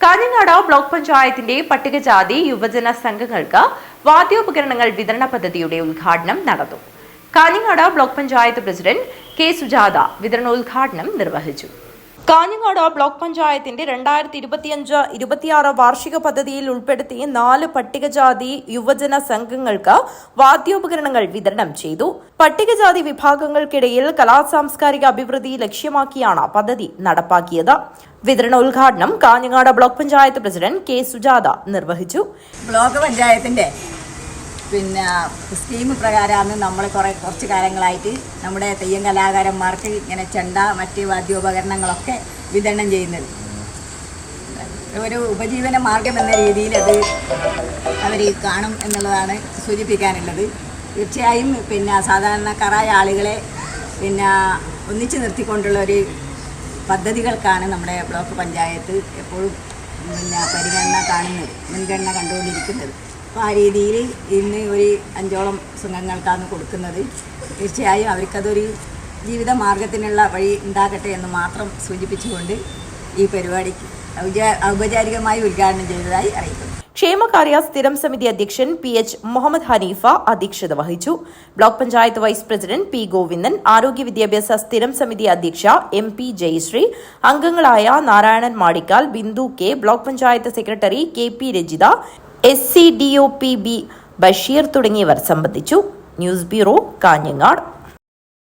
Kanhangad block പഞ്ചായത്തിന്റെ പട്ടികജാതി യുവജന സംഘങ്ങൾക്ക് വാദ്യോപകരണങ്ങൾ വിതരണ പദ്ധതിയുടെ ഉദ്ഘാടനം നടന്നു. Kanhangad block panchayat president K Sujatha വിതരണോദ്ഘാടനം നിർവഹിച്ചു. കാഞ്ഞങ്ങാട് ബ്ലോക്ക് പഞ്ചായത്തിന്റെ 2025-26 വാർഷിക പദ്ധതിയിൽ ഉൾപ്പെടുത്തി 4 പട്ടികജാതി യുവജന സംഘങ്ങൾക്ക് വാദ്യോപകരണങ്ങൾ വിതരണം ചെയ്തു. പട്ടികജാതി വിഭാഗങ്ങൾക്കിടയിൽ കലാസാംസ്കാരിക അഭിവൃദ്ധി ലക്ഷ്യമാക്കിയാണ് പദ്ധതി നടപ്പാക്കിയത്. വിതരണോദ്ഘാടനം Kanhangad block panchayat president K Sujatha നിർവഹിച്ചു. ബ്ലോക്ക് പഞ്ചായത്തിന്റെ സ്കീം പ്രകാരമാണ് നമ്മൾ കുറച്ച് കാലങ്ങളായിട്ട് നമ്മുടെ തെയ്യം കലാകാരന്മാർക്ക് ഇങ്ങനെ ചെണ്ട മറ്റ് വാദ്യോപകരണങ്ങളൊക്കെ വിതരണം ചെയ്യുന്നത്. ഒരു ഉപജീവന മാർഗം എന്ന രീതിയിൽ അത് അവർ കാണും എന്നുള്ളതാണ് സൂചിപ്പിക്കാനുള്ളത്. തീർച്ചയായും സാധാരണക്കാരായ ആളുകളെ ഒന്നിച്ചു നിർത്തിക്കൊണ്ടുള്ള ഒരു പദ്ധതികൾക്കാണ് നമ്മുടെ ബ്ലോക്ക് പഞ്ചായത്ത് എപ്പോഴും മുൻഗണന കണ്ടുകൊണ്ടിരിക്കുന്നത്. അപ്പോൾ ആ രീതിയിൽ ഇന്ന് ഒരു 5ഓളം സംഘങ്ങൾക്കാണ് കൊടുക്കുന്നത്. തീർച്ചയായും അവർക്കതൊരു ജീവിത മാർഗത്തിനുള്ള വഴി ഉണ്ടാകട്ടെ എന്ന് മാത്രം സൂചിപ്പിച്ചുകൊണ്ട് ഈ പരിപാടിക്ക് ഔപചാരികമായി ഉദ്ഘാടനം ചെയ്തതായി അറിയിക്കുന്നു. ക്ഷേമകാര്യ സ്ഥിരം സമിതി അധ്യക്ഷൻ PH മുഹമ്മദ് ഹനീഫ അധ്യക്ഷത വഹിച്ചു. Block panchayat vice president P Govindan, ആരോഗ്യ വിദ്യാഭ്യാസ സ്ഥിരം സമിതി അധ്യക്ഷ MP ജയശ്രീ, അംഗങ്ങളായ Narayanan Madikkal, Bindu K, block panchayat secretary KP Rajitha, SCDOPB Basheer തുടങ്ങിയവർ സംബന്ധിച്ചു. News bureau, Kanhangad.